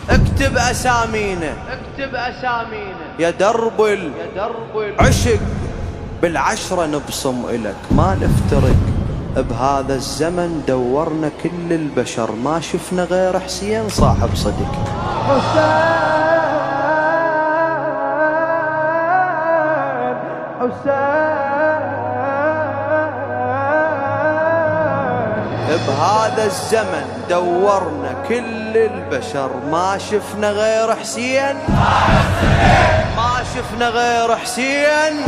اكتب أسامينا، اكتب أسامينا يا درب العشق، بالعشرة نبصم إلك ما نفترق. بهذا الزمن دورنا كل البشر ما شفنا غير حسين صاحب صدق. بهذا الزمن دورنا كل البشر ما شفنا غير حسين، ما شفنا غير حسين.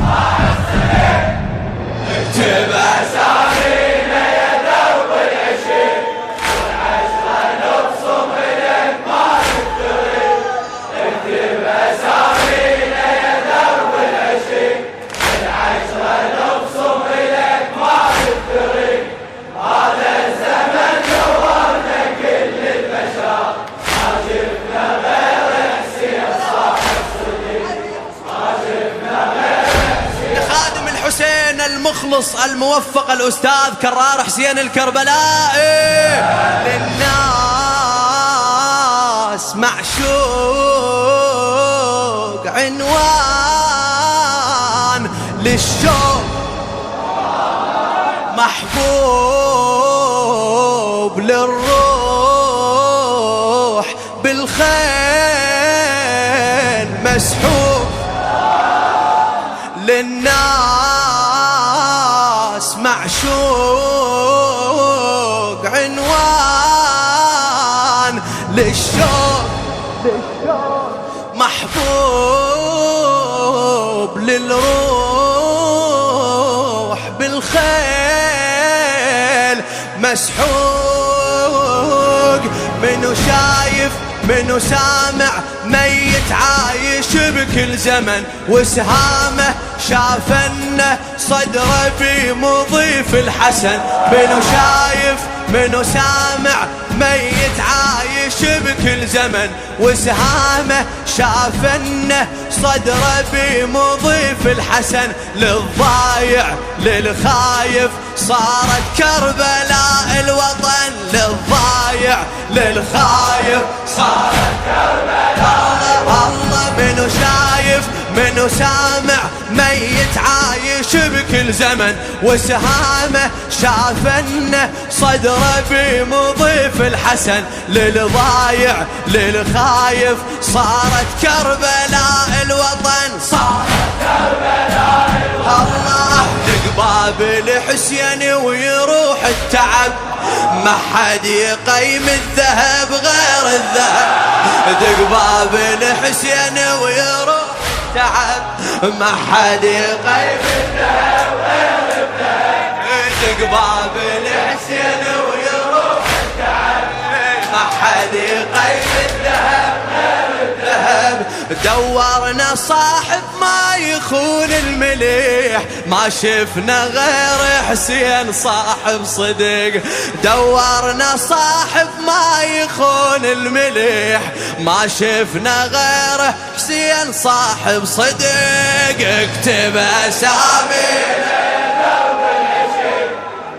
اكتب أسامينا يا درب العشق، والعشرة نبصم إليك ما نفترق. اكتب أسامينا يا درب العشق، والعشرة نبصم إليك ما نفترق. هذا الزمن دورنا كل البشر ما شفنا غير حسين صاحب صدق، ما شفنا غير حسين. خادم الحسين المخلص الموفق الأستاذ كرار حسين الكربلائي، للناس معشوق عنوان للشوق، محبوب للروح بالخيل مسحوق. للناس معشوق عنوان للشوق، محبوب للروح بالخيل مسحوق. منو شايف منو سامع ميت عايش بكل زمن، وسهامه شافنه صدره بمضيف الحسن. منو شايف منو سامع ميت عايش بكل زمن، وسهامه شافنه صدره بمضيف الحسن. للضايع للخايف صارت كربلاء الوطن، للضايع للخايف صارت كربلاء. الله منو شايف منو سامع ميت عايش بكل زمن، وسهامه شافنه صدره بمضيف الحسن. للضايع للخايف صارت كربلاء الوطن، صارت كربلاء الوطن. الله لقباب الحسين ويروح التعب، ما حد يقيم الذهب غير الذهب. دقباب الحسين ويروح التعب، ما حد يقيم الذهب غير الذهب. دقباب الحسين ويروح التعب، ما حد يقيم الذهب غير الذهب. دورنا صاحب ما يخون المليح، ما شفنا غير حسين صاحب صدق. دورنا صاحب ما يخون المليح، ما شفنا غير حسين صاحب صدق. اكتب أسامينا يا درب العشق،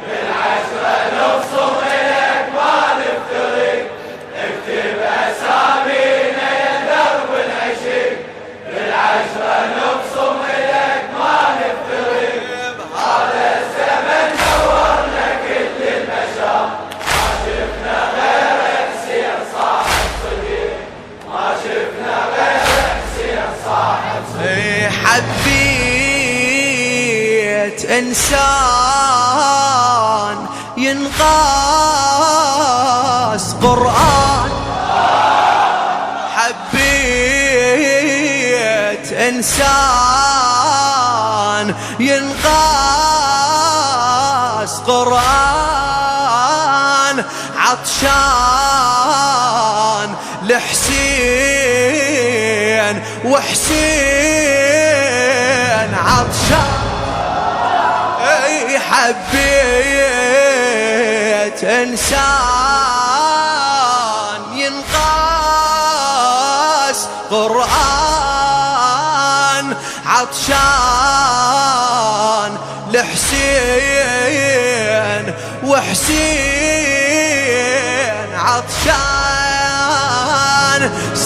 بالعشرة نبصم إليك ما نفترق. اكتب أسامينا يا درب العشق، بالعشرة نبصم إليك ما نفترق. هذا الزمن دورنا كل البشر ما شفنا غير حسين صاحب صدق، ما شفنا غير حسين صاحب صدق. حبيت إنسان ينقاس قرآن، حبيت إنسان ينقاس قرآن. عطشان لحسين وحسين عطشان. حبيت إنسان ينقاس قرآن، عطشان لحسين وحسين عطشان.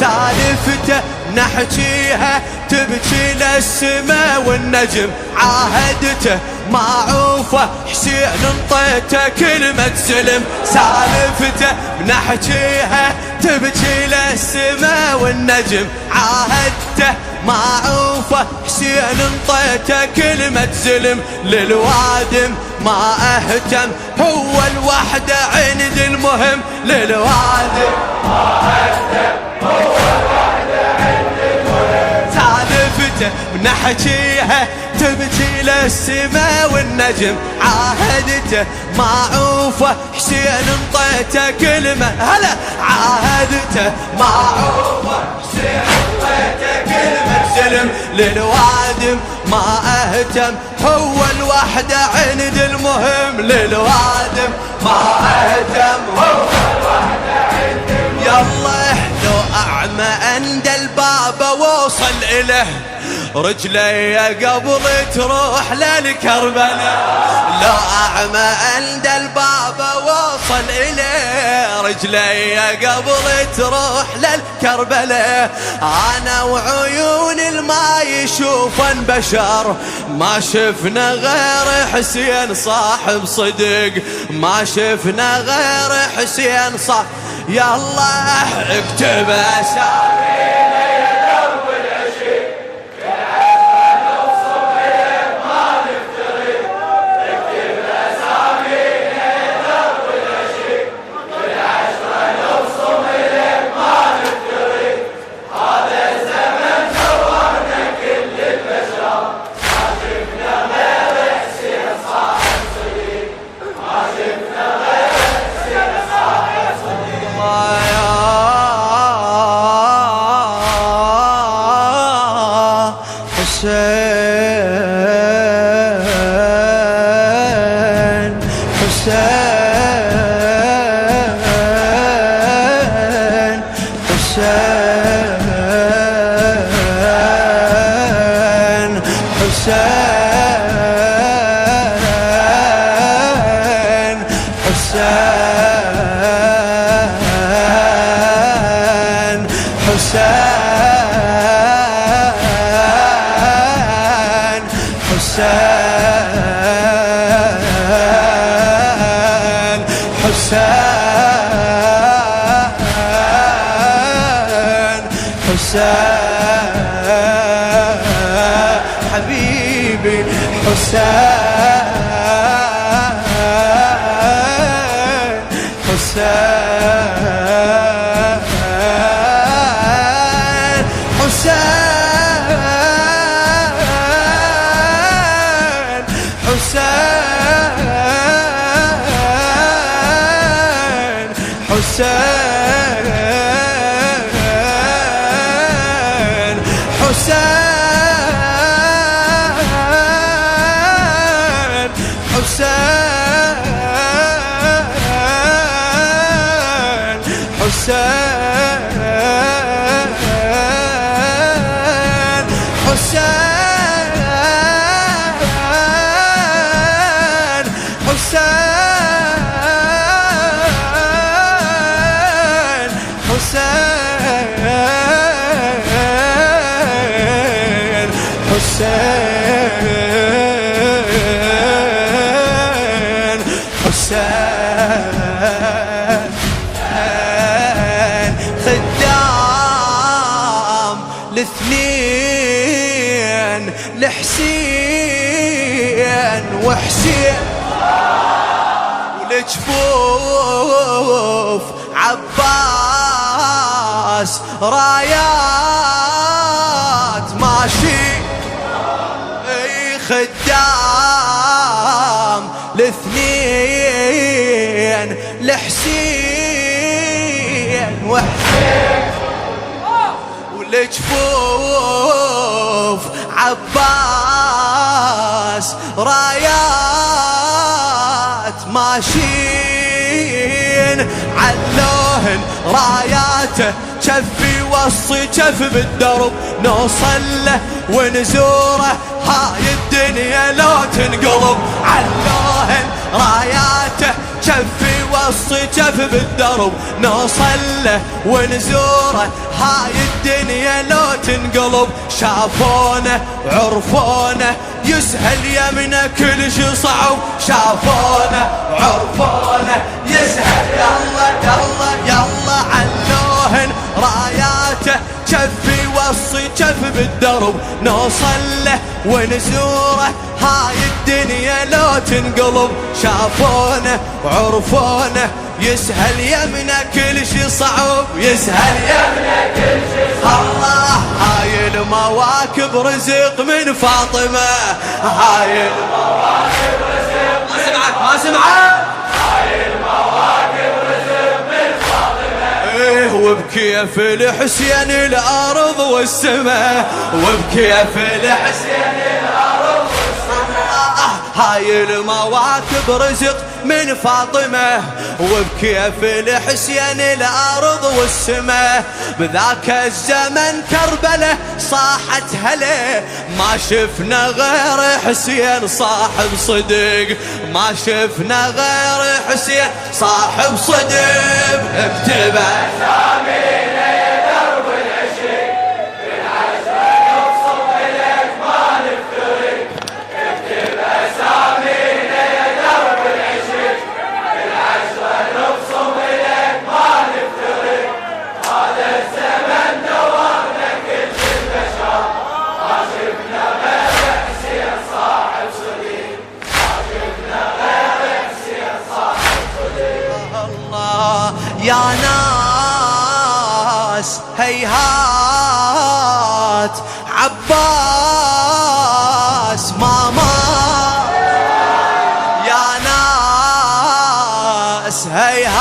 سالفته نحكيها تبكي للسما والنجم عاهدته معوفه حسين انطيته كلمة سلم سالفته نحكيها تبكي للسما والنجم عاهدته معوفه حسين انطيته كلمة سلم للوادم ما اهتم هو الوحدة عند المهم للوادم ما اهتم هو الوحدة عند المهم سالفته بنحكيها تبكي للسما والنجم عاهدته معوفه حسين انطيته كلمة هلا عاهدته معوفه حسين انطيته كلمة سلم للوادم ما اهتم هو الوحدة عند المهم للوادم ما اهتم هو الوحدة عند المهم يلا لو اعمى عند الباب ووصل اله رجلي قبل تروح للكربلاء لو اعمى عند الباب ووصل اليه رجلي قبل تروح للكربلاء انا وعيون الما يشوفن بشر ما شفنا غير حسين صاحب صدق ما شفنا غير حسين صاحب يلا اكتب اسامينا يا درب العشق حبيبي حسين حسين حسين حسين حسين خدام الاثنين لحسين وحسين ولجفوف عباس رايات ماشي خدام الاثنين لحسين وحسين ولجفوف عباس رايات ماشين علوهن راياته كفي وصي كف بالدرب نوصل له ونزوره هاي الدنيا لو تنقلب علوهن راياته كفي وصي جف بالدرب نوصل له ونزوره هاي الدنيا لو تنقلب شافونا عرفونا يسهل يمنا كل شي صعب شافونا عرفونا يسهل يلا يلا يلا علوهن راياته جفي وصي جف بالدرب نوصل له ونزوره هاي الدنيا لو تنقلب شافونا وعرفونا يسهل يمنا كل شي صعب يسهل يمنا كل شي صعب الله هاي المواكب رزق من فاطمة هاي المواكب رزق ما سمعت ما سمعت هاي المواكب رزق من فاطمة ايه وبكيف الحسين الأرض والسماء وبكيف الحسين الأرض والسماء هاي المواكب رزق من فاطمة وبكيف الحسين الأرض والسماء بذاك الزمن كربلة صاحت هلا ما شفنا غير حسين صاحب صدق ما شفنا غير حسين صاحب صدق اكتب أسامينا يا درب العشق بالعشرة نبصم إليك ما نفترق اكتب أسامينا يا درب العشق بالعشرة نبصم إليك ما نفترق هذا الزمن دورنا كل البشر ما شفنا غير حسين صاحب صديق ما شفنا غير حسين صاحب صديق الله يا ناس هيهات عباس ماما يا ناس هيهات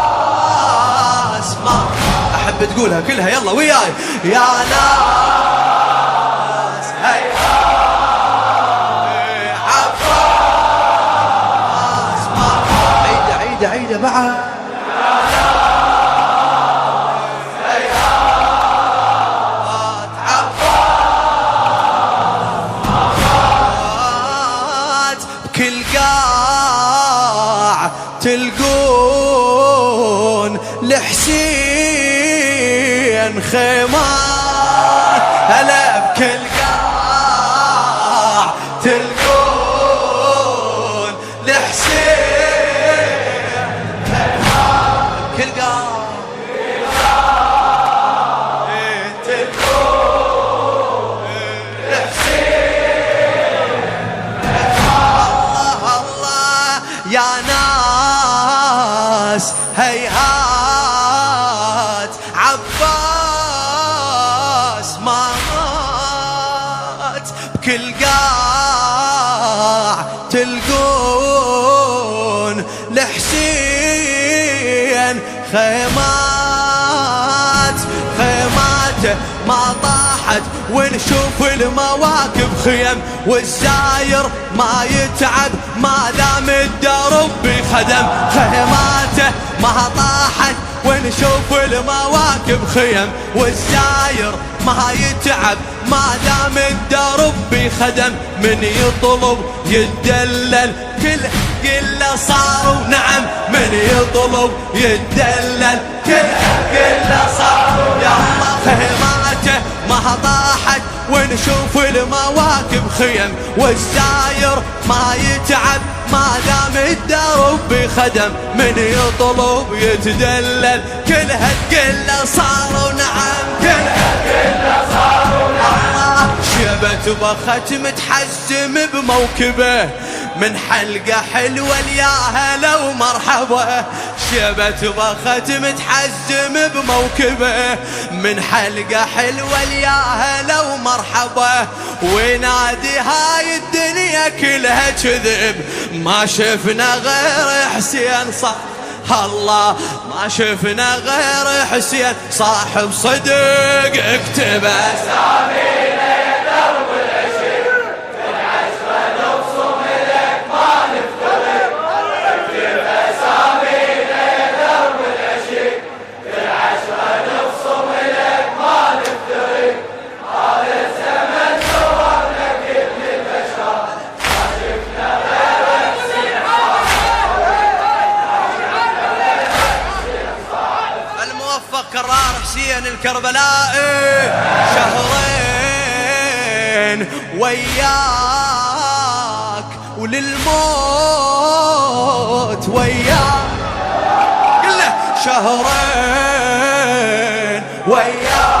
عباس ماما أحب تقولها كلها يلا وياي يا ناس هيهات عباس ماما عيدة عيدة عيدة بعد كل قاع تلقون لحسين خيمات هلا بكل قاع تلقون لحسين خيمات كل قاع تلقون لحسين يا ناس هيهات عباس ما مات بكل قاع تلقون لحسين خيمات خيماته ما طاحت ونشوف المواكب خيم والزاير ما يتعب ما دام الدرب بخدم خيماته ما طاحت ونشوف المواكب خيم والزاير ما يتعب ما دام الدرب بخدم من يطلب يتدلل كل صاروا نعم من يطلب يتدلل كل صاروا يا الله خيماته ما طاحت ونشوف المواكب خيم والزاير ما يتعب ما دام الدرب بخدم من يطلب يتدلل كلها تقل صاروا نعم كلها صاروا نعم شبت بخت متحزم بموكبه من حلقة حلوة يا هلا ومرحبا شبت بخت متحزم بموكبه من حلقة حلوة يا هلا ومرحبا وينادي هاي الدنيا كلها كذب ما شفنا غير حسين صح الله ما شفنا غير حسين صاحب صدق اكتب أسامينا يا درب العشق بالعشرة نبصم إليك ما نفترق اكتب أسامينا يا درب العشق بالعشرة نبصم إليك ما نفترق هذا الزمن دورنا كل البشر ما شفنا غير حسين صفك كرار حسين الكربلائي، شهرين وياك وللموت وياك، قل له شهرين وياك